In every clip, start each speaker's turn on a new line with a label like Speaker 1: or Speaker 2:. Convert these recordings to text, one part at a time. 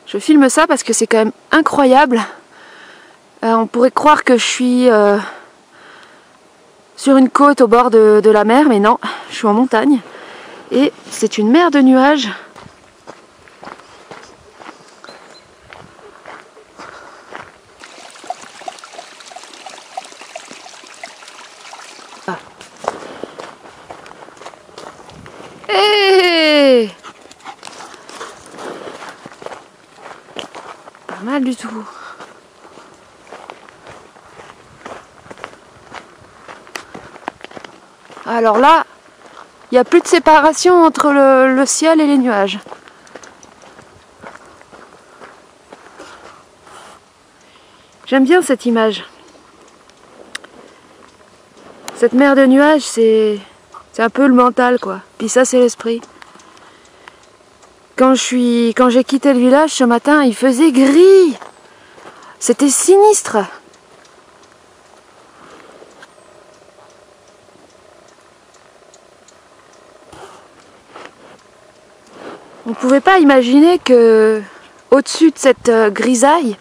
Speaker 1: Je filme ça parce que c'est quand même incroyable. On pourrait croire que je suis sur une côte au bord de la mer, mais non, je suis en montagne. Et c'est une mer de nuages. Ah. Hey! Pas mal du tout. Alors là, il n'y a plus de séparation entre le ciel et les nuages. J'aime bien cette image. Cette mer de nuages, c'est un peu le mental, quoi. Puis ça, c'est l'esprit. Quand j'ai quitté le village ce matin, il faisait gris. C'était sinistre. On ne pouvait pas imaginer que au-dessus de cette grisaille,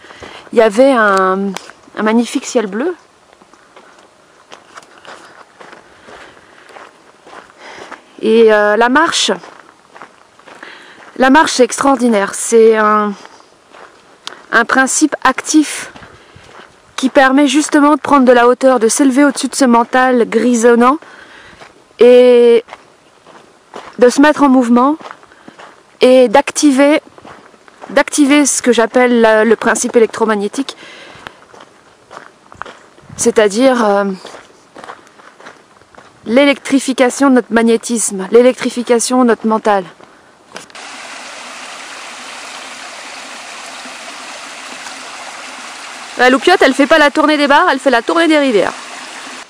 Speaker 1: il y avait un magnifique ciel bleu. Et la marche c'est extraordinaire. C'est un principe actif qui permet justement de prendre de la hauteur, de s'élever au-dessus de ce mental grisonnant et de se mettre en mouvement et d'activer ce que j'appelle le principe électromagnétique, c'est-à-dire l'électrification de notre magnétisme, l'électrification de notre mental. La loupiote, elle fait pas la tournée des bars, elle fait la tournée des rivières.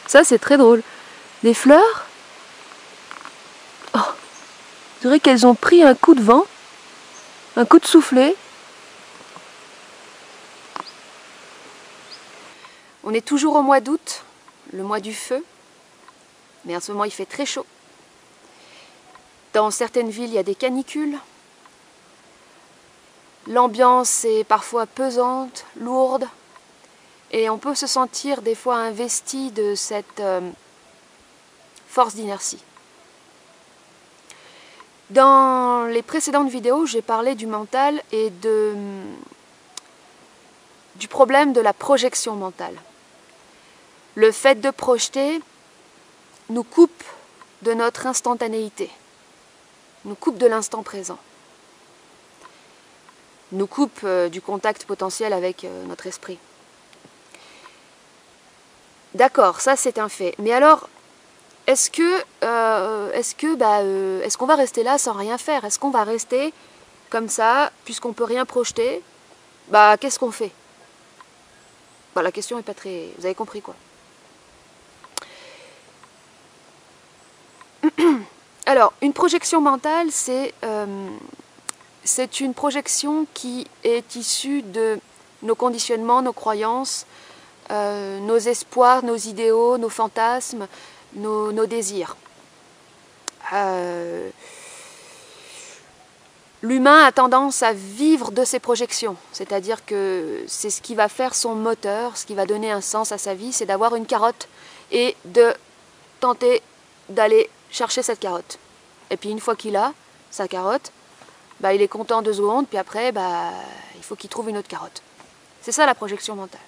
Speaker 1: Ça, c'est très drôle. Les fleurs, oh, je dirais qu'elles ont pris un coup de vent, un coup de soufflet. On est toujours au mois d'août, le mois du feu, mais en ce moment il fait très chaud. Dans certaines villes, il y a des canicules. L'ambiance est parfois pesante, lourde, et on peut se sentir des fois investi de cette force d'inertie. Dans les précédentes vidéos, j'ai parlé du mental et du problème de la projection mentale. Le fait de projeter nous coupe de notre instantanéité, nous coupe de l'instant présent, nous coupe du contact potentiel avec notre esprit. D'accord, ça c'est un fait. Mais alors, est-ce qu'on va rester là sans rien faire? Est-ce qu'on va rester comme ça, puisqu'on ne peut rien projeter? Bah, qu'est-ce qu'on fait? Bah, la question n'est pas très... Vous avez compris, quoi. Alors, une projection mentale, c'est une projection qui est issue de nos conditionnements, nos croyances, nos espoirs, nos idéaux, nos fantasmes, nos désirs. L'humain a tendance à vivre de ses projections, c'est-à-dire que c'est ce qui va faire son moteur, ce qui va donner un sens à sa vie, c'est d'avoir une carotte et de tenter d'aller chercher cette carotte. Et puis une fois qu'il a sa carotte, bah, il est content 2 secondes, puis après, bah, il faut qu'il trouve une autre carotte. C'est ça la projection mentale.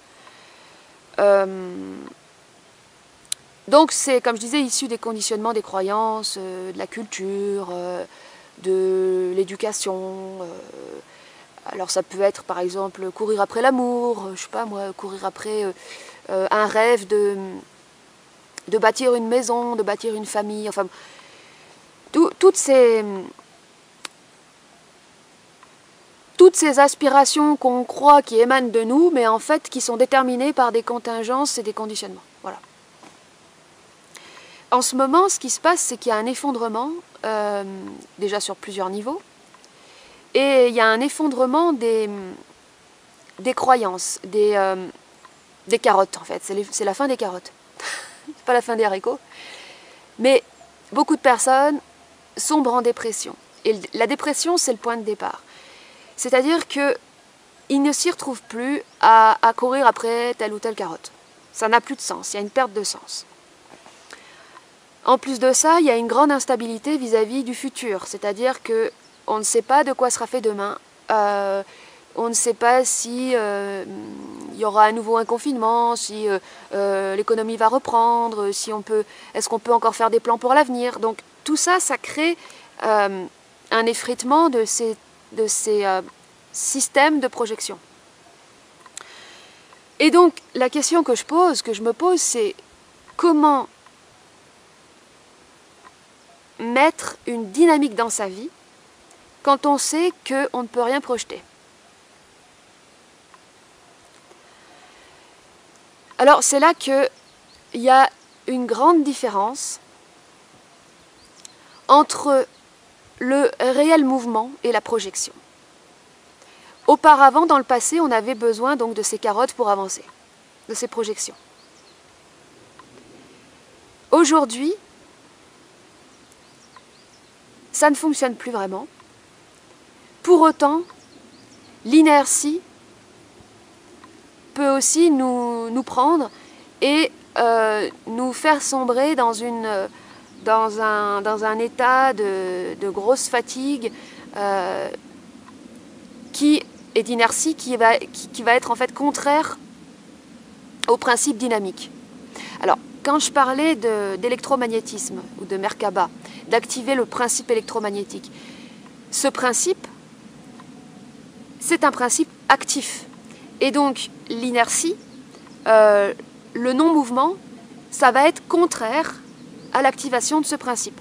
Speaker 1: Donc c'est, comme je disais, issu des conditionnements, des croyances, de la culture, de l'éducation. Alors ça peut être par exemple courir après l'amour, je sais pas moi, courir après un rêve de bâtir une maison, de bâtir une famille, enfin toutes ces aspirations qu'on croit qui émanent de nous, mais en fait qui sont déterminées par des contingences et des conditionnements. Voilà. En ce moment, ce qui se passe, c'est qu'il y a un effondrement, déjà sur plusieurs niveaux, et il y a un effondrement des croyances, des carottes en fait. C'est la fin des carottes. C'est pas la fin des haricots. Mais beaucoup de personnes sombrent en dépression. Et la dépression, c'est le point de départ. C'est-à-dire que il ne s'y retrouve plus à courir après telle ou telle carotte. Ça n'a plus de sens, il y a une perte de sens. En plus de ça, il y a une grande instabilité vis-à-vis du futur, c'est-à-dire qu'on ne sait pas de quoi sera fait demain, on ne sait pas si il y aura à nouveau un confinement, si l'économie va reprendre, si est-ce qu'on peut encore faire des plans pour l'avenir. Donc tout ça, ça crée un effritement de ces systèmes de projection. Et donc la question que je me pose, c'est comment mettre une dynamique dans sa vie quand on sait qu'on ne peut rien projeter. Alors c'est là qu'il y a une grande différence entre le réel mouvement et la projection. Auparavant, dans le passé, on avait besoin donc de ces carottes pour avancer, de ces projections. Aujourd'hui, ça ne fonctionne plus vraiment. Pour autant, l'inertie peut aussi nous prendre et nous faire sombrer dans un état de grosse fatigue et d'inertie qui va être en fait contraire au principe dynamique. Alors, quand je parlais d'électromagnétisme ou de Merkaba, d'activer le principe électromagnétique, ce principe, c'est un principe actif. Et donc, l'inertie, le non-mouvement, ça va être contraire à l'activation de ce principe.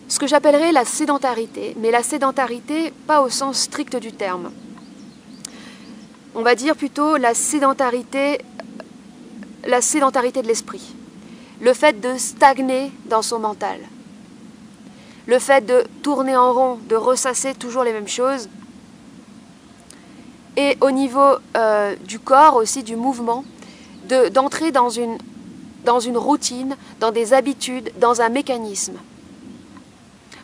Speaker 1: Ce que j'appellerais la sédentarité, mais la sédentarité pas au sens strict du terme. On va dire plutôt la sédentarité de l'esprit. Le fait de stagner dans son mental. Le fait de tourner en rond, de ressasser toujours les mêmes choses. Et au niveau du corps aussi, du mouvement, d'entrer dans une routine, dans des habitudes, dans un mécanisme.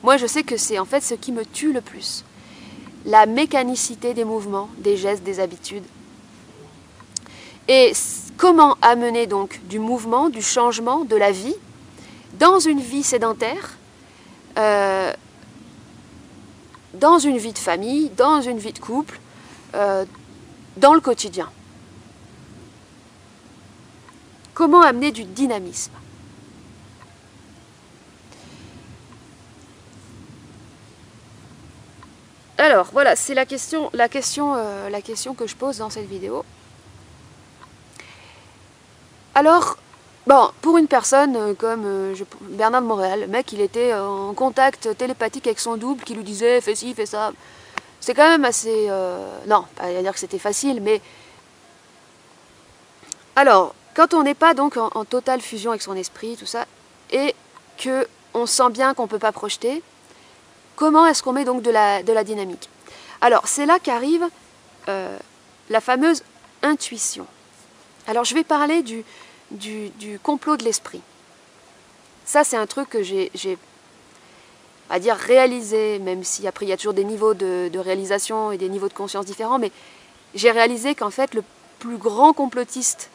Speaker 1: Moi, je sais que c'est en fait ce qui me tue le plus. La mécanicité des mouvements, des gestes, des habitudes. Et comment amener donc du mouvement, du changement, de la vie, dans une vie sédentaire, dans une vie de famille, dans une vie de couple, dans le quotidien. Comment amener du dynamisme? Alors, voilà, c'est la question que je pose dans cette vidéo. Alors, bon, pour une personne comme Bernard de Montréal, le mec, il était en contact télépathique avec son double qui lui disait « fais ci, fais ça ». C'est quand même assez... non, pas à dire que c'était facile, mais... Alors, quand on n'est pas donc en totale fusion avec son esprit, tout ça, et qu'on sent bien qu'on ne peut pas projeter, comment est-ce qu'on met donc de la dynamique? Alors, c'est là qu'arrive la fameuse intuition. Alors, je vais parler du complot de l'esprit. Ça, c'est un truc que j'ai on va dire réalisé, même si après il y a toujours des niveaux de réalisation et des niveaux de conscience différents, mais j'ai réalisé qu'en fait, le plus grand complotiste,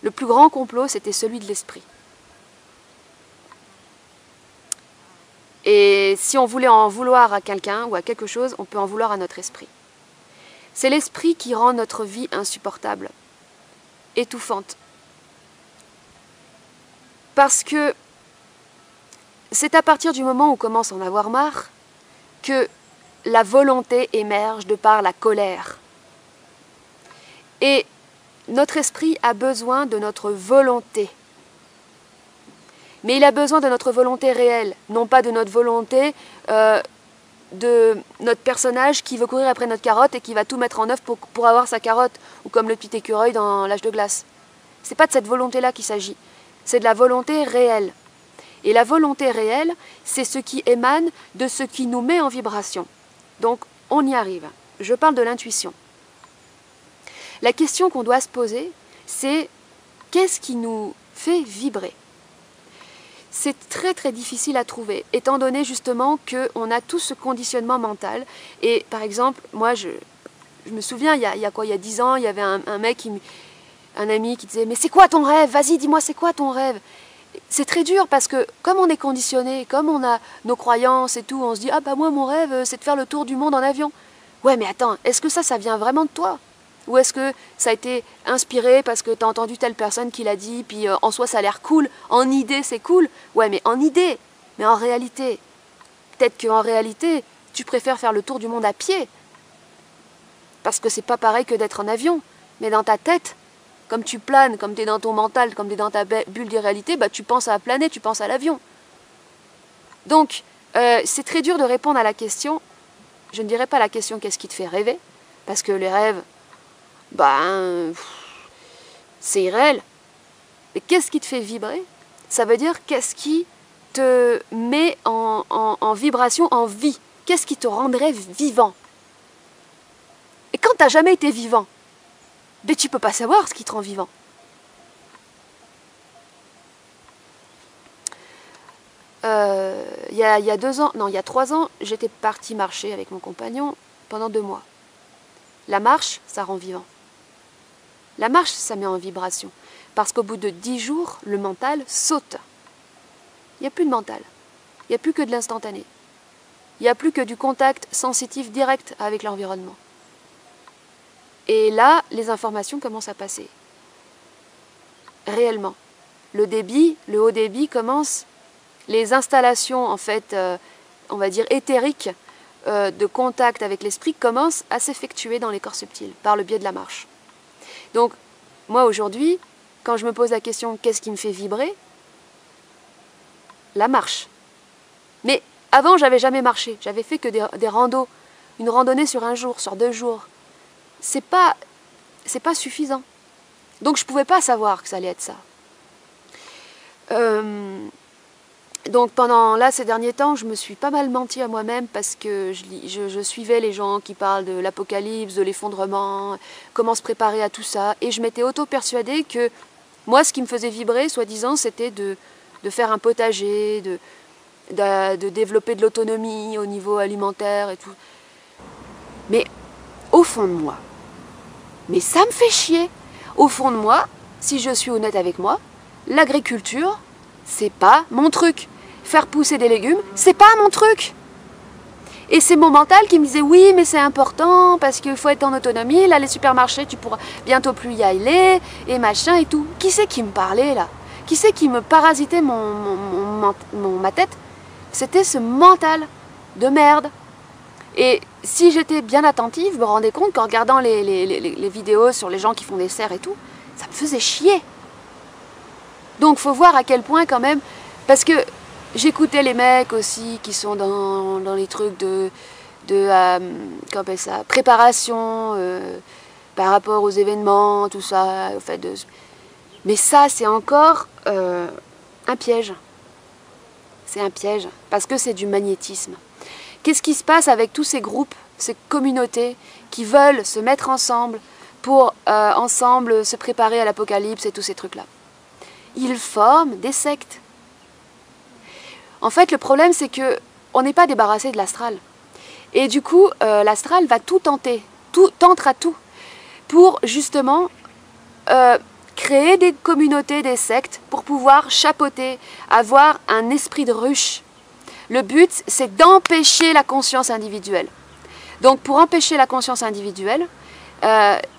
Speaker 1: le plus grand complot, c'était celui de l'esprit. Et si on voulait en vouloir à quelqu'un ou à quelque chose, on peut en vouloir à notre esprit. C'est l'esprit qui rend notre vie insupportable, étouffante. Parce que c'est à partir du moment où on commence à en avoir marre que la volonté émerge de par la colère. Et notre esprit a besoin de notre volonté. Mais il a besoin de notre volonté réelle, non pas de notre volonté de notre personnage qui veut courir après notre carotte et qui va tout mettre en œuvre pour avoir sa carotte, ou comme le petit écureuil dans l'âge de glace. C'est pas de cette volonté-là qu'il s'agit, c'est de la volonté réelle. Et la volonté réelle, c'est ce qui émane de ce qui nous met en vibration. Donc, on y arrive. Je parle de l'intuition. La question qu'on doit se poser, c'est qu'est-ce qui nous fait vibrer? c'est très très difficile à trouver, étant donné justement qu'on a tout ce conditionnement mental. Et par exemple, moi je me souviens, il y a 10 ans, il y avait un mec, un ami qui disait « Mais c'est quoi ton rêve? Vas-y, dis-moi, c'est quoi ton rêve ?» C'est très dur parce que comme on est conditionné, comme on a nos croyances et tout, on se dit « Ah bah moi mon rêve c'est de faire le tour du monde en avion. » Ouais mais attends, est-ce que ça vient vraiment de toi? Ou est-ce que ça a été inspiré parce que tu as entendu telle personne qui l'a dit, puis en soi ça a l'air cool, en idée c'est cool? Ouais mais en idée, mais en réalité, peut-être qu'en réalité, tu préfères faire le tour du monde à pied. Parce que c'est pas pareil que d'être en avion, mais dans ta tête, comme tu planes, comme tu es dans ton mental, comme tu es dans ta bulle d'irréalité, bah, tu penses à planer, tu penses à l'avion. Donc, c'est très dur de répondre à la question. Je ne dirais pas la question qu'est-ce qui te fait rêver, parce que les rêves, ben, c'est irréel. Mais qu'est-ce qui te fait vibrer? Ça veut dire qu'est-ce qui te met en vibration, en vie. Qu'est-ce qui te rendrait vivant? Et quand tu n'as jamais été vivant, mais tu ne peux pas savoir ce qui te rend vivant. Il y a 2 ans, non, il y a 3 ans, j'étais partie marcher avec mon compagnon pendant 2 mois. La marche, ça rend vivant. La marche, ça met en vibration. Parce qu'au bout de 10 jours, le mental saute. Il n'y a plus de mental. Il n'y a plus que de l'instantané. Il n'y a plus que du contact sensitif direct avec l'environnement. Et là, les informations commencent à passer. Réellement. Le débit, le haut débit commence. Les installations, en fait, on va dire éthériques, de contact avec l'esprit commencent à s'effectuer dans les corps subtils, par le biais de la marche. Donc, moi aujourd'hui, quand je me pose la question « qu'est-ce qui me fait vibrer ?» La marche. Mais avant, j'avais jamais marché. J'avais fait que des randos. Une randonnée sur 1 jour, sur 2 jours. C'est pas suffisant. Donc je ne pouvais pas savoir que ça allait être ça. Donc ces derniers temps, je me suis pas mal menti à moi-même parce que je suivais les gens qui parlent de l'apocalypse, de l'effondrement, comment se préparer à tout ça. Et je m'étais auto-persuadée que moi, ce qui me faisait vibrer, soi-disant, c'était de faire un potager, de développer de l'autonomie au niveau alimentaire et tout. Mais au fond de moi, mais ça me fait chier. Au fond de moi, si je suis honnête avec moi, l'agriculture, c'est pas mon truc. Faire pousser des légumes, c'est pas mon truc. Et c'est mon mental qui me disait oui, mais c'est important parce qu'il faut être en autonomie. Là, les supermarchés, tu pourras bientôt plus y aller et machin et tout. Qui c'est qui me parlait là? Qui c'est qui me parasitait ma tête? C'était ce mental de merde. Et si j'étais bien attentive, je me rendais compte qu'en regardant les vidéos sur les gens qui font des serres et tout, ça me faisait chier. Donc faut voir à quel point quand même, parce que j'écoutais les mecs aussi qui sont dans les trucs de comment on appelle ça, préparation par rapport aux événements, tout ça, au fait de... Mais ça c'est encore un piège. C'est un piège, parce que c'est du magnétisme. Qu'est-ce qui se passe avec tous ces groupes, ces communautés qui veulent se mettre ensemble pour ensemble se préparer à l'apocalypse et tous ces trucs-là? Ils forment des sectes. En fait, le problème, c'est qu'on n'est pas débarrassé de l'astral. Et du coup, l'astral va tout tenter, tentera tout, pour justement créer des communautés, des sectes, pour pouvoir chapeauter, avoir un esprit de ruche. Le but, c'est d'empêcher la conscience individuelle. Donc, pour empêcher la conscience individuelle,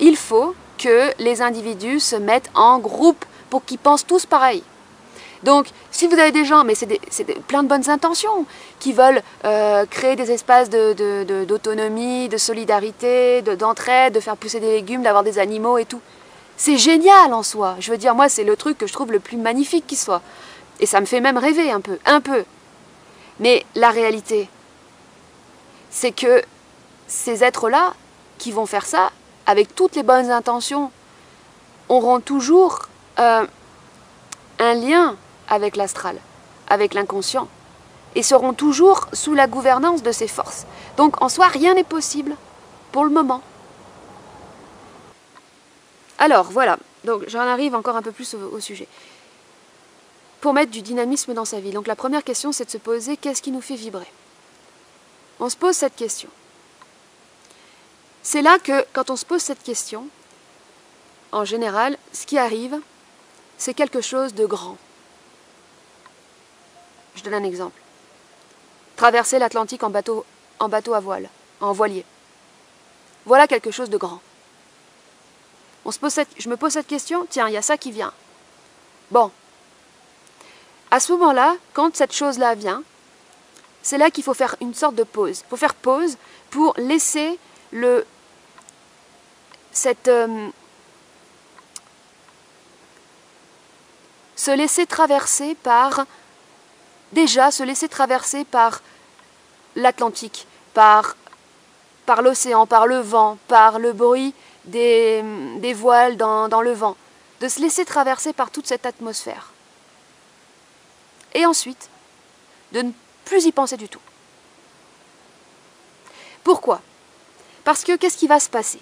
Speaker 1: il faut que les individus se mettent en groupe pour qu'ils pensent tous pareil. Donc, si vous avez des gens, mais c'est plein de bonnes intentions, qui veulent créer des espaces d'autonomie, de solidarité, d'entraide, de faire pousser des légumes, d'avoir des animaux et tout, c'est génial en soi. Je veux dire, moi, c'est le truc que je trouve le plus magnifique qui soit. Et ça me fait même rêver un peu, un peu. Mais la réalité, c'est que ces êtres-là, qui vont faire ça, avec toutes les bonnes intentions, auront toujours un lien avec l'astral, avec l'inconscient, et seront toujours sous la gouvernance de ces forces. Donc en soi, rien n'est possible pour le moment. Alors voilà, donc j'en arrive encore un peu plus au sujet. pour mettre du dynamisme dans sa vie. Donc la première question, c'est de se poser, qu'est-ce qui nous fait vibrer? On se pose cette question. C'est là que, quand on se pose cette question, en général, ce qui arrive, c'est quelque chose de grand. Je donne un exemple. Traverser l'Atlantique en bateau à voile, en voilier. Voilà quelque chose de grand. Je me pose cette question, tiens, il y a ça qui vient. Bon. À ce moment-là, quand cette chose-là vient, c'est là qu'il faut faire une sorte de pause. Il faut faire pause pour laisser se laisser traverser par l'Atlantique, par l'océan, par le vent, par le bruit des voiles dans le vent, de se laisser traverser par toute cette atmosphère. Et ensuite, de ne plus y penser du tout. Pourquoi? Parce que qu'est-ce qui va se passer?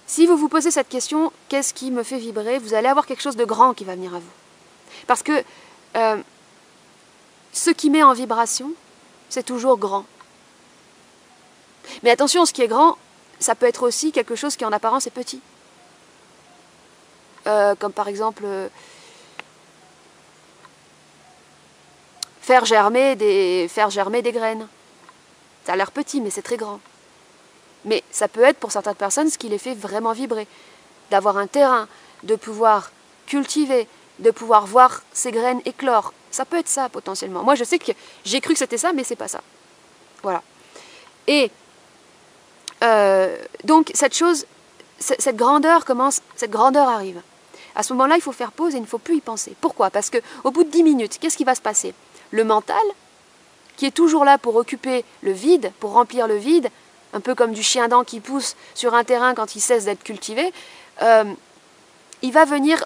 Speaker 1: Si vous vous posez cette question, qu'est-ce qui me fait vibrer? Vous allez avoir quelque chose de grand qui va venir à vous. Parce que ce qui met en vibration, c'est toujours grand. Mais attention, ce qui est grand, ça peut être aussi quelque chose qui en apparence est petit. Comme par exemple faire germer des graines. Ça a l'air petit, mais c'est très grand. Mais ça peut être pour certaines personnes ce qui les fait vraiment vibrer. D'avoir un terrain, de pouvoir cultiver, de pouvoir voir ces graines éclore. Ça peut être ça potentiellement. Moi je sais que j'ai cru que c'était ça, mais c'est pas ça. Voilà. Et donc cette grandeur arrive. À ce moment-là, il faut faire pause et il ne faut plus y penser. Pourquoi? Parce qu'au bout de 10 minutes, qu'est-ce qui va se passer? Le mental, qui est toujours là pour occuper le vide, pour remplir le vide, un peu comme du chien-dent qui pousse sur un terrain quand il cesse d'être cultivé, il va venir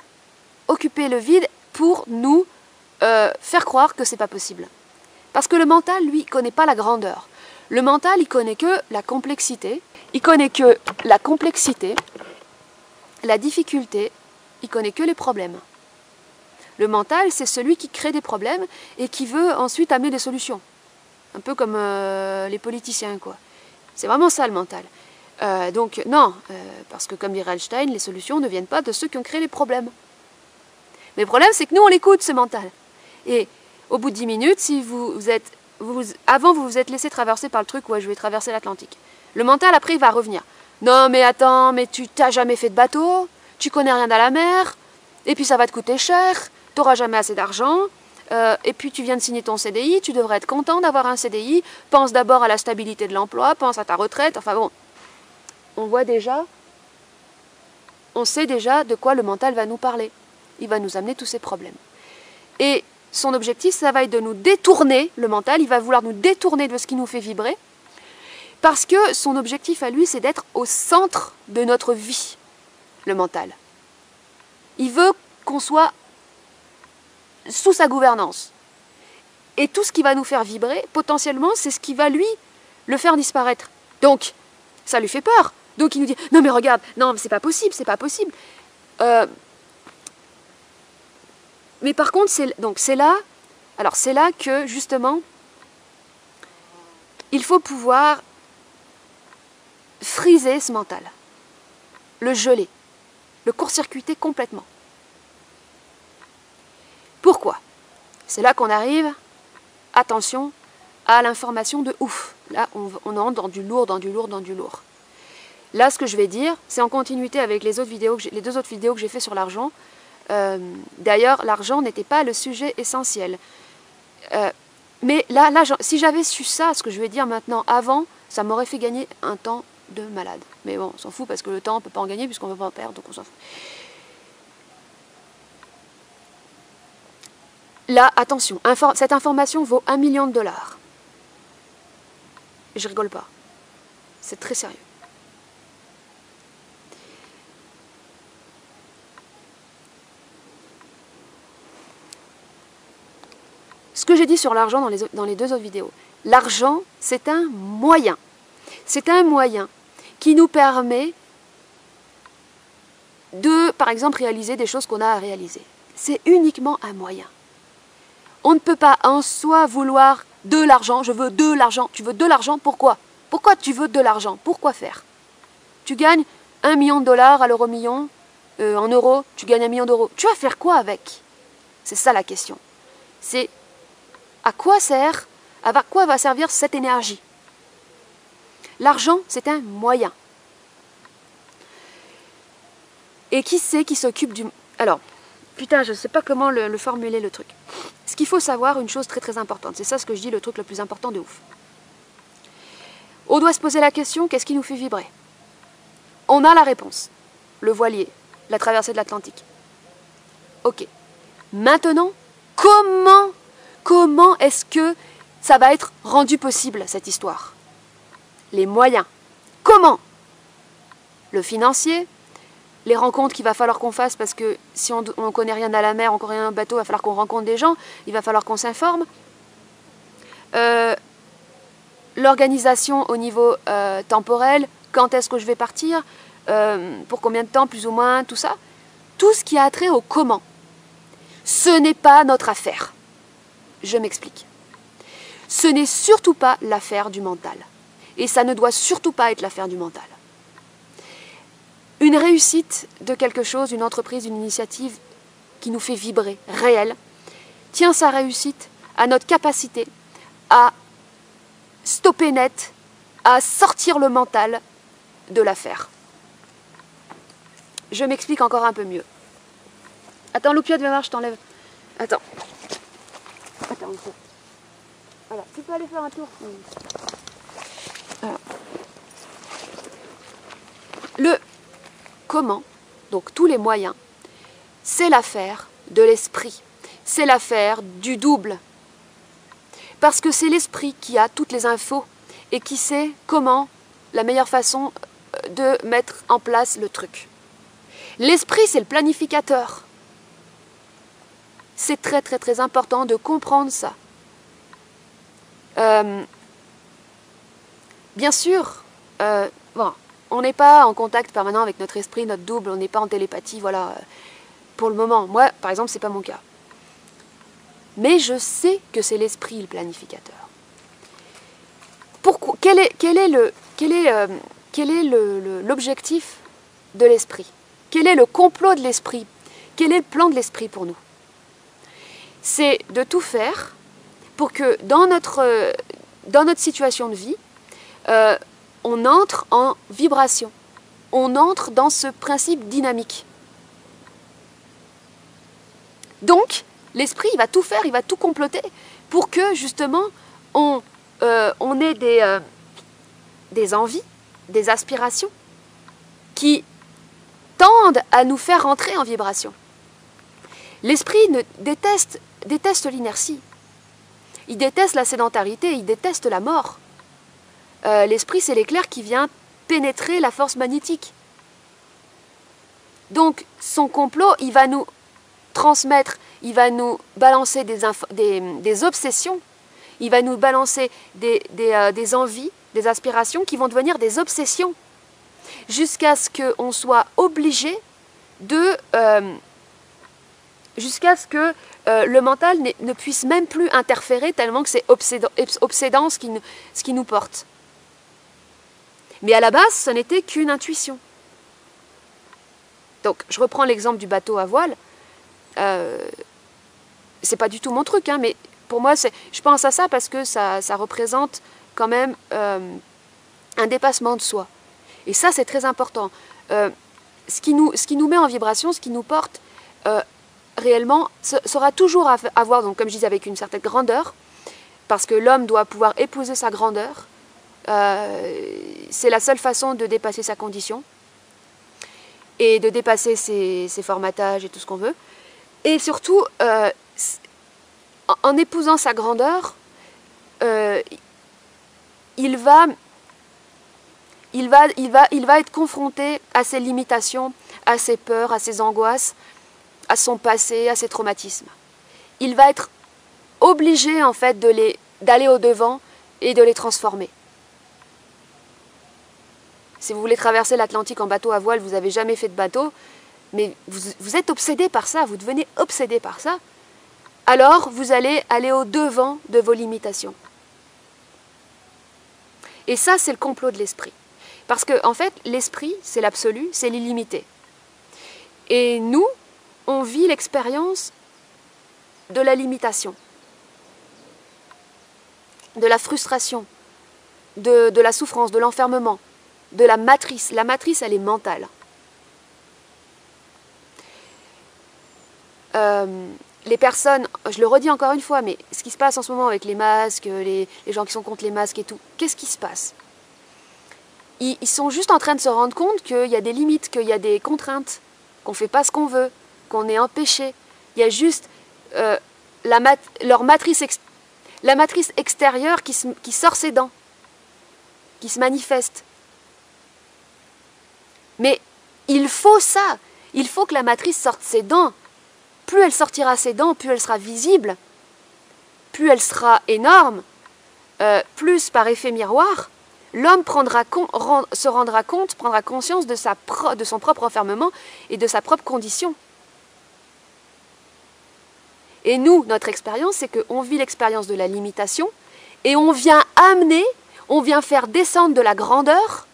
Speaker 1: occuper le vide pour nous faire croire que c'est pas possible. Parce que le mental, lui, ne connaît pas la grandeur. Le mental, il connaît que la complexité. Il connaît que la complexité, la difficulté, il connaît que les problèmes. Le mental, c'est celui qui crée des problèmes et qui veut ensuite amener des solutions. Un peu comme les politiciens, quoi. C'est vraiment ça, le mental. Donc, non, parce que comme dirait Einstein, les solutions ne viennent pas de ceux qui ont créé les problèmes. Mais le problème, c'est que nous, on l'écoute, ce mental. Et au bout de 10 minutes, si avant, vous vous êtes laissé traverser par le truc, ouais, je vais traverser l'Atlantique. Le mental, après, il va revenir. Non, mais attends, mais tu t'as jamais fait de bateau, tu connais rien à la mer, et puis ça va te coûter cher, tu n'auras jamais assez d'argent, et puis tu viens de signer ton CDI, tu devrais être content d'avoir un CDI, pense d'abord à la stabilité de l'emploi, pense à ta retraite, enfin bon. On sait déjà de quoi le mental va nous parler. Il va nous amener tous ces problèmes. Et son objectif, ça va être de nous détourner, le mental, il va vouloir nous détourner de ce qui nous fait vibrer, parce que son objectif à lui, c'est d'être au centre de notre vie, le mental. Il veut qu'on soit sous sa gouvernance. Et tout ce qui va nous faire vibrer, potentiellement, c'est ce qui va, lui, le faire disparaître. Donc, ça lui fait peur. Donc, il nous dit, non mais regarde, non, c'est pas possible, c'est pas possible. Mais par contre, c'est là que, justement, il faut pouvoir friser ce mental, le geler, le court-circuiter complètement. Pourquoi? C'est là qu'on arrive, attention, à l'information de ouf. Là, on entre dans du lourd, dans du lourd, dans du lourd. Là, ce que je vais dire, c'est en continuité avec les deux autres vidéos que j'ai fait sur l'argent. D'ailleurs, l'argent n'était pas le sujet essentiel. Mais là, si j'avais su ça, ce que je vais dire maintenant, avant, ça m'aurait fait gagner un temps de malade. Mais bon, on s'en fout parce que le temps, on ne peut pas en gagner puisqu'on ne peut pas en perdre, donc on s'en fout. Là, attention, cette information vaut 1 million de dollars. Je rigole pas. C'est très sérieux. Ce que j'ai dit sur l'argent dans les deux autres vidéos, l'argent, c'est un moyen. C'est un moyen qui nous permet de, par exemple, réaliser des choses qu'on a à réaliser. C'est uniquement un moyen. On ne peut pas en soi vouloir de l'argent. Je veux de l'argent. Tu veux de l'argent, pourquoi? Pourquoi tu veux de l'argent? Pourquoi faire? Tu gagnes 1 million de dollars à l'euro million, en euros, tu gagnes 1 million d'euros. Tu vas faire quoi avec? C'est ça la question. C'est à quoi sert, à quoi va servir cette énergie? L'argent, c'est un moyen. Et qui c'est qui s'occupe du... Alors, putain, je ne sais pas comment le formuler le truc. Ce qu'il faut savoir, une chose très très importante, c'est ça ce que je dis, le truc le plus important de ouf. On doit se poser la question, qu'est-ce qui nous fait vibrer? On a la réponse. Le voilier, la traversée de l'Atlantique. Ok. Maintenant, comment est-ce que ça va être rendu possible, cette histoire? Les moyens. Comment? Le financier, les rencontres qu'il va falloir qu'on fasse, parce que si on ne connaît rien à la mer, on ne connaît rien au bateau, il va falloir qu'on rencontre des gens, il va falloir qu'on s'informe. L'organisation au niveau temporel, quand est-ce que je vais partir, pour combien de temps, plus ou moins, tout ça. Tout ce qui a trait au comment. Ce n'est pas notre affaire. Je m'explique. Ce n'est surtout pas l'affaire du mental. Et ça ne doit surtout pas être l'affaire du mental. Une réussite de quelque chose, une entreprise, une initiative qui nous fait vibrer, réelle, tient sa réussite à notre capacité à stopper net, à sortir le mental de l'affaire. Je m'explique encore un peu mieux. Attends, Loupia, viens voir, je t'enlève. Attends. Attends, voilà, tu peux aller faire un tour. Voilà. Le comment, donc tous les moyens, c'est l'affaire de l'esprit. C'est l'affaire du double. Parce que c'est l'esprit qui a toutes les infos et qui sait comment, la meilleure façon de mettre en place le truc. L'esprit, c'est le planificateur. C'est très très très important de comprendre ça. Bien sûr, bon, on n'est pas en contact permanent avec notre esprit, notre double, on n'est pas en télépathie, voilà, pour le moment. Moi, par exemple, c'est pas mon cas. Mais je sais que c'est l'esprit le planificateur. Pourquoi, quel est l'objectif de l'esprit? Quel est le complot de l'esprit? Quel est le plan de l'esprit pour nous? C'est de tout faire pour que dans notre situation de vie, on entre en vibration. On entre dans ce principe dynamique. Donc, l'esprit, il va tout faire, il va tout comploter pour que, justement, on ait des envies, des aspirations qui tendent à nous faire rentrer en vibration. L'esprit déteste l'inertie. Il déteste la sédentarité, il déteste la mort. L'esprit, c'est l'éclair qui vient pénétrer la force magnétique. Donc, son complot, il va nous transmettre, il va nous balancer des obsessions, il va nous balancer des envies, des aspirations qui vont devenir des obsessions, jusqu'à ce qu'on soit obligé de... jusqu'à ce que le mental ne puisse même plus interférer tellement que c'est obsédant ce qui nous porte. Mais à la base, ce n'était qu'une intuition. Donc, je reprends l'exemple du bateau à voile. C'est pas du tout mon truc, hein, mais pour moi, je pense à ça parce que ça représente quand même un dépassement de soi. Et ça, c'est très important. Ce qui nous met en vibration, ce qui nous porte réellement, sera toujours à voir, donc, comme je disais, avec une certaine grandeur, parce que l'homme doit pouvoir épouser sa grandeur. C'est la seule façon de dépasser sa condition et de dépasser ses formatages et tout ce qu'on veut. Et surtout, en épousant sa grandeur, il va être confronté à ses limitations, à ses peurs, à ses angoisses, à son passé, à ses traumatismes. Il va être obligé en fait d'aller au-devant et de les transformer. Si vous voulez traverser l'Atlantique en bateau à voile, vous n'avez jamais fait de bateau, mais vous êtes obsédé par ça, vous devenez obsédé par ça, alors vous allez aller au-devant de vos limitations. Et ça, c'est le complot de l'esprit. Parce que, en fait, l'esprit, c'est l'absolu, c'est l'illimité. Et nous, on vit l'expérience de la limitation, de la frustration, de la souffrance, de l'enfermement, de la matrice. La matrice, elle est mentale. Les personnes, je le redis encore une fois, mais ce qui se passe en ce moment avec les masques, les gens qui sont contre les masques et tout, qu'est-ce qui se passe? Ils sont juste en train de se rendre compte qu'il y a des limites, qu'il y a des contraintes, qu'on ne fait pas ce qu'on veut, qu'on est empêché. Il y a juste la matrice extérieure qui sort ses dents, qui se manifeste. Mais il faut ça, il faut que la matrice sorte ses dents. Plus elle sortira ses dents, plus elle sera visible, plus elle sera énorme, plus par effet miroir, l'homme se rendra compte, prendra conscience de son propre enfermement et de sa propre condition. Et nous, notre expérience, c'est qu'on vit l'expérience de la limitation et on vient faire descendre de la grandeur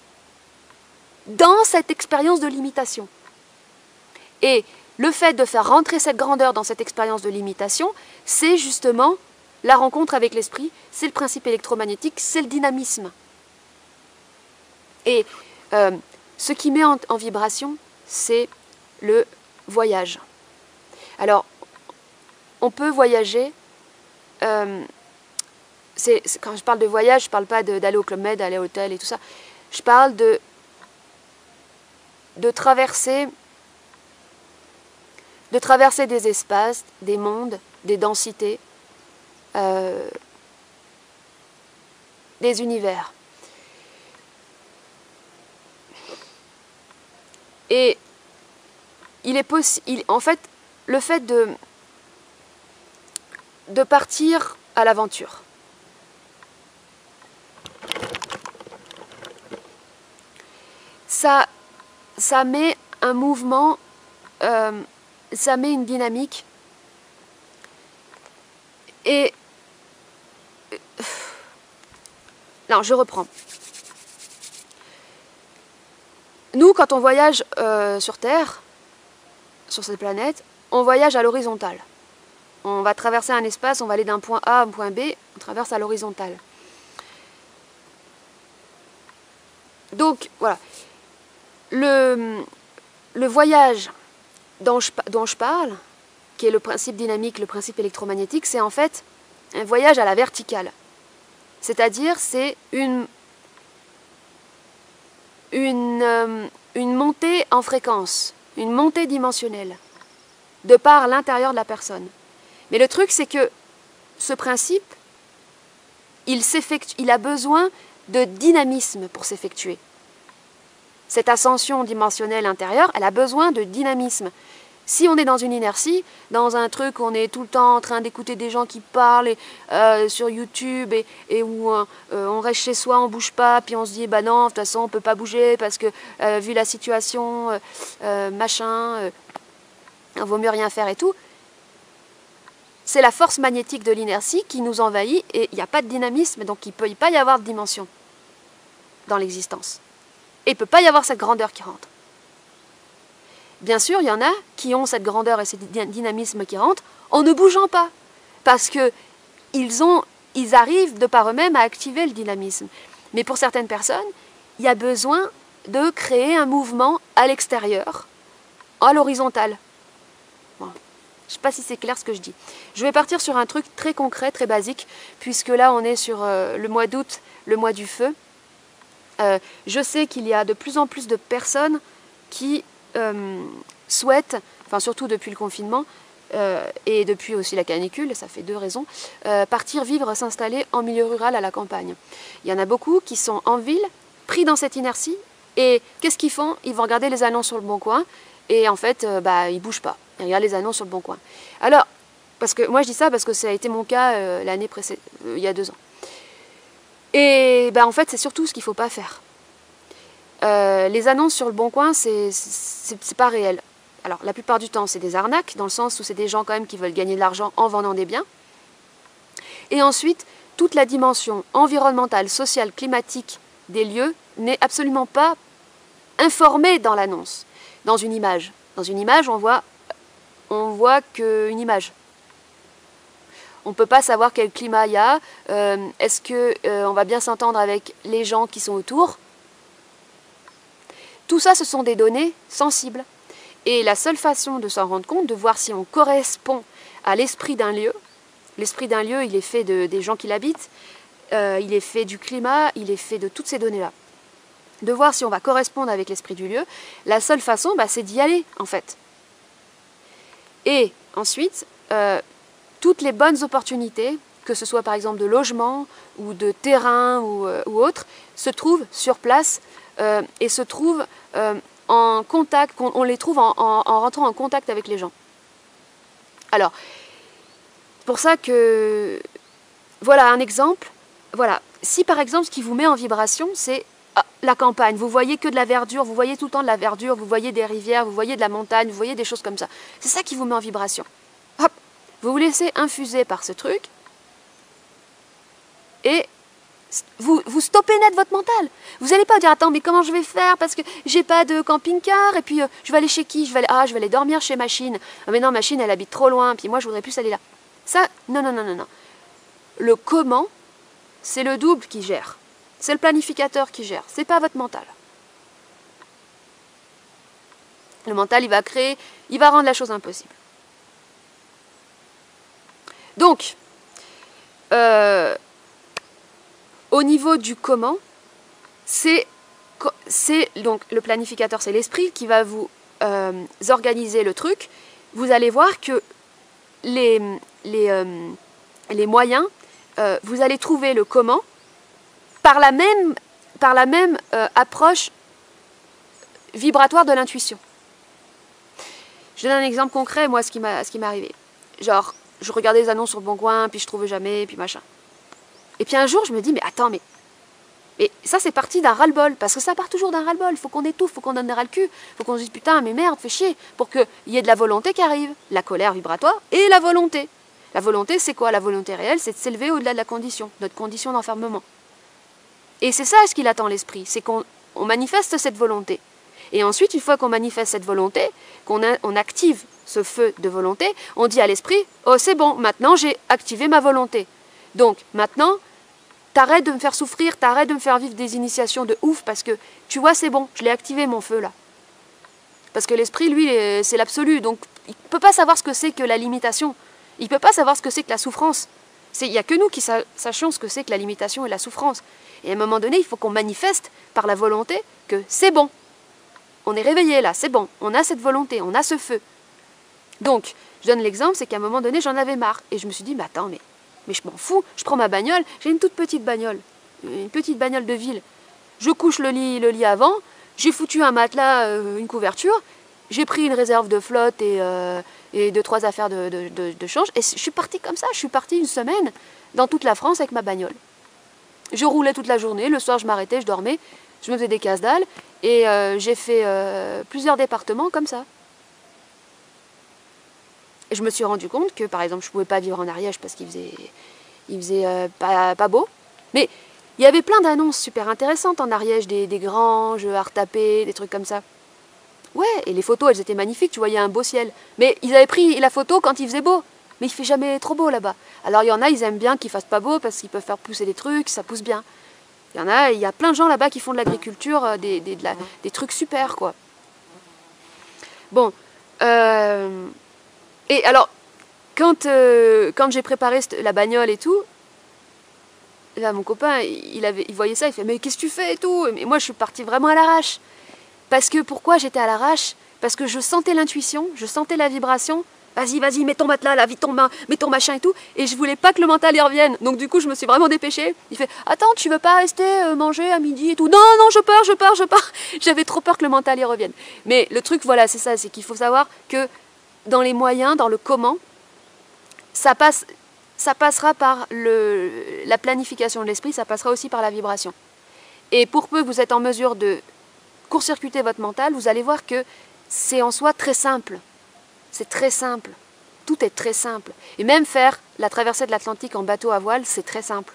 Speaker 1: dans cette expérience de limitation. Et le fait de faire rentrer cette grandeur dans cette expérience de limitation, c'est justement la rencontre avec l'esprit, c'est le principe électromagnétique, c'est le dynamisme. Et ce qui met en vibration, c'est le voyage. Alors, on peut voyager, quand je parle de voyage, je ne parle pas d'aller au Club Med, d'aller à l'hôtel et tout ça, je parle de traverser des espaces, des mondes, des densités, des univers. Et il est possible, en fait, le fait de partir à l'aventure, ça met un mouvement, ça met une dynamique. Et non, je reprends. Nous, quand on voyage sur Terre, sur cette planète, on voyage à l'horizontale. On va traverser un espace, on va aller d'un point A à un point B, on traverse à l'horizontale. Donc, voilà. Le voyage dont je parle, qui est le principe dynamique, le principe électromagnétique, c'est en fait un voyage à la verticale. C'est-à-dire, c'est une montée en fréquence, une montée dimensionnelle, de par l'intérieur de la personne. Mais le truc, c'est que ce principe, il a besoin de dynamisme pour s'effectuer. Cette ascension dimensionnelle intérieure, elle a besoin de dynamisme. Si on est dans une inertie, dans un truc où on est tout le temps en train d'écouter des gens qui parlent sur YouTube et où on reste chez soi, on bouge pas, puis on se dit bah non, de toute façon on peut pas bouger parce que vu la situation, machin, vaut mieux rien faire et tout. C'est la force magnétique de l'inertie qui nous envahit et il n'y a pas de dynamisme, donc il ne peut pas y avoir de dimension dans l'existence. Et il ne peut pas y avoir cette grandeur qui rentre. Bien sûr, il y en a qui ont cette grandeur et ce dynamisme qui rentre en ne bougeant pas. Parce qu'ils arrivent de par eux-mêmes à activer le dynamisme. Mais pour certaines personnes, il y a besoin de créer un mouvement à l'extérieur, à l'horizontale. Bon. Je ne sais pas si c'est clair ce que je dis. Je vais partir sur un truc très concret, très basique, puisque là on est sur le mois d'août, le mois du feu. Je sais qu'il y a de plus en plus de personnes qui souhaitent, enfin surtout depuis le confinement et depuis aussi la canicule, ça fait 2 raisons, partir vivre, s'installer en milieu rural à la campagne. Il y en a beaucoup qui sont en ville, pris dans cette inertie, et qu'est-ce qu'ils font? Ils vont regarder les annonces sur le Bon Coin, et en fait, ils ne bougent pas. Ils regardent les annonces sur le Bon Coin. Alors, parce que moi je dis ça parce que ça a été mon cas l'année précédente, il y a 2 ans. Et en fait, c'est surtout ce qu'il ne faut pas faire. Les annonces sur le Bon Coin, c'est pas réel. Alors, la plupart du temps, c'est des arnaques, dans le sens où c'est des gens quand même qui veulent gagner de l'argent en vendant des biens. Et ensuite, toute la dimension environnementale, sociale, climatique des lieux n'est absolument pas informée dans l'annonce, dans une image. Dans une image, on voit qu'une image. On ne peut pas savoir quel climat il y a, est-ce qu'on va bien s'entendre avec les gens qui sont autour. Tout ça, ce sont des données sensibles. Et la seule façon de s'en rendre compte, de voir si on correspond à l'esprit d'un lieu, l'esprit d'un lieu, il est fait des gens qui l'habitent, il est fait du climat, il est fait de toutes ces données-là. De voir si on va correspondre avec l'esprit du lieu, la seule façon, c'est d'y aller, en fait. Et ensuite, toutes les bonnes opportunités, que ce soit par exemple de logement ou de terrain ou autre, se trouvent sur place et se trouvent en contact, on les trouve en rentrant en contact avec les gens. Alors, c'est pour ça que, voilà un exemple, voilà, si par exemple ce qui vous met en vibration, c'est la campagne, vous voyez que de la verdure, vous voyez tout le temps de la verdure, vous voyez des rivières, vous voyez de la montagne, vous voyez des choses comme ça, c'est ça qui vous met en vibration. Hop, vous vous laissez infuser par ce truc, et vous stoppez net votre mental. Vous n'allez pas dire, attends, mais comment je vais faire parce que j'ai pas de camping-car, et puis je vais aller chez qui, je vais aller dormir chez Machine. Ah mais non, Machine, elle habite trop loin, puis moi, je voudrais plus aller là. Ça, non, non, non, non, non. Le comment, c'est le double qui gère. C'est le planificateur qui gère. C'est pas votre mental. Le mental, il va créer, il va rendre la chose impossible. Donc, au niveau du comment, c'est donc le planificateur, c'est l'esprit qui va vous organiser le truc. Vous allez voir que les moyens, vous allez trouver le comment par la même approche vibratoire de l'intuition. Je donne un exemple concret, moi, ce qui m'est arrivé. Genre, je regardais les annonces sur le Bon Coin, puis je trouvais jamais, puis machin. Et puis un jour, je me dis, mais attends, mais ça, c'est parti d'un ras-le-bol, parce que ça part toujours d'un ras-le-bol. Il faut qu'on étouffe, il faut qu'on donne ras le cul, il faut qu'on se dise, putain, mais merde, fais chier, pour qu'il y ait de la volonté qui arrive. La colère vibratoire et la volonté. La volonté, c'est quoi? La volonté réelle, c'est de s'élever au-delà de la condition, notre condition d'enfermement. Et c'est ça ce qu'il attend l'esprit, c'est qu'on manifeste cette volonté. Et ensuite, une fois qu'on manifeste cette volonté, qu'on active ce feu de volonté, on dit à l'esprit, oh c'est bon, maintenant j'ai activé ma volonté. Donc maintenant, t'arrêtes de me faire souffrir, t'arrêtes de me faire vivre des initiations de ouf, parce que tu vois, c'est bon, je l'ai activé mon feu là. Parce que l'esprit, lui, c'est l'absolu, donc il ne peut pas savoir ce que c'est que la limitation. Il ne peut pas savoir ce que c'est que la souffrance. Il n'y a que nous qui sachions ce que c'est que la limitation et la souffrance. Et à un moment donné, il faut qu'on manifeste par la volonté que c'est bon. On est réveillé là, c'est bon, on a cette volonté, on a ce feu. Donc, je donne l'exemple, c'est qu'à un moment donné, j'en avais marre. Et je me suis dit, mais attends, mais je m'en fous, je prends ma bagnole, j'ai une toute petite bagnole, une petite bagnole de ville. Je couche le lit avant, j'ai foutu un matelas, une couverture, j'ai pris une réserve de flotte et 2-3 affaires de change, et je suis partie comme ça, je suis partie une semaine dans toute la France avec ma bagnole. Je roulais toute la journée, le soir je m'arrêtais, je dormais, je me faisais des casse-dalles, et j'ai fait plusieurs départements comme ça. Et je me suis rendu compte que, par exemple, je ne pouvais pas vivre en Ariège parce qu'il faisait pas beau. Mais il y avait plein d'annonces super intéressantes en Ariège, des granges à retaper, des trucs comme ça. Ouais, et les photos, elles étaient magnifiques, tu voyais un beau ciel. Mais ils avaient pris la photo quand il faisait beau. Mais il ne fait jamais trop beau là-bas. Alors il y en a, ils aiment bien qu'il ne fasse pas beau parce qu'ils peuvent faire pousser des trucs, ça pousse bien. Il y a plein de gens là-bas qui font de l'agriculture, des trucs super, quoi. Bon, et alors, quand j'ai préparé la bagnole et tout, là, mon copain, il voyait ça, il fait « Mais qu'est-ce que tu fais ?» et tout. Et moi, je suis partie vraiment à l'arrache. Parce que, pourquoi j'étais à l'arrache? Parce que je sentais l'intuition, je sentais la vibration. Vas-y, vas-y, mets ton matelas là, vite mets ton machin et tout. Et je voulais pas que le mental y revienne. Donc du coup, je me suis vraiment dépêchée. Il fait « Attends, tu veux pas rester manger à midi et tout ?»« Non, non, je pars. » J'avais trop peur que le mental y revienne. Mais le truc, voilà, c'est ça, c'est qu'il faut savoir que dans les moyens, dans le comment, ça passera par la planification de l'esprit, ça passera aussi par la vibration. Et pour peu que vous êtes en mesure de court-circuiter votre mental, vous allez voir que c'est en soi très simple. C'est très simple. Tout est très simple. Et même faire la traversée de l'Atlantique en bateau à voile, c'est très simple.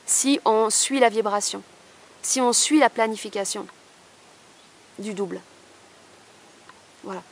Speaker 1: Si on suit la vibration, si on suit la planification du double. Voilà.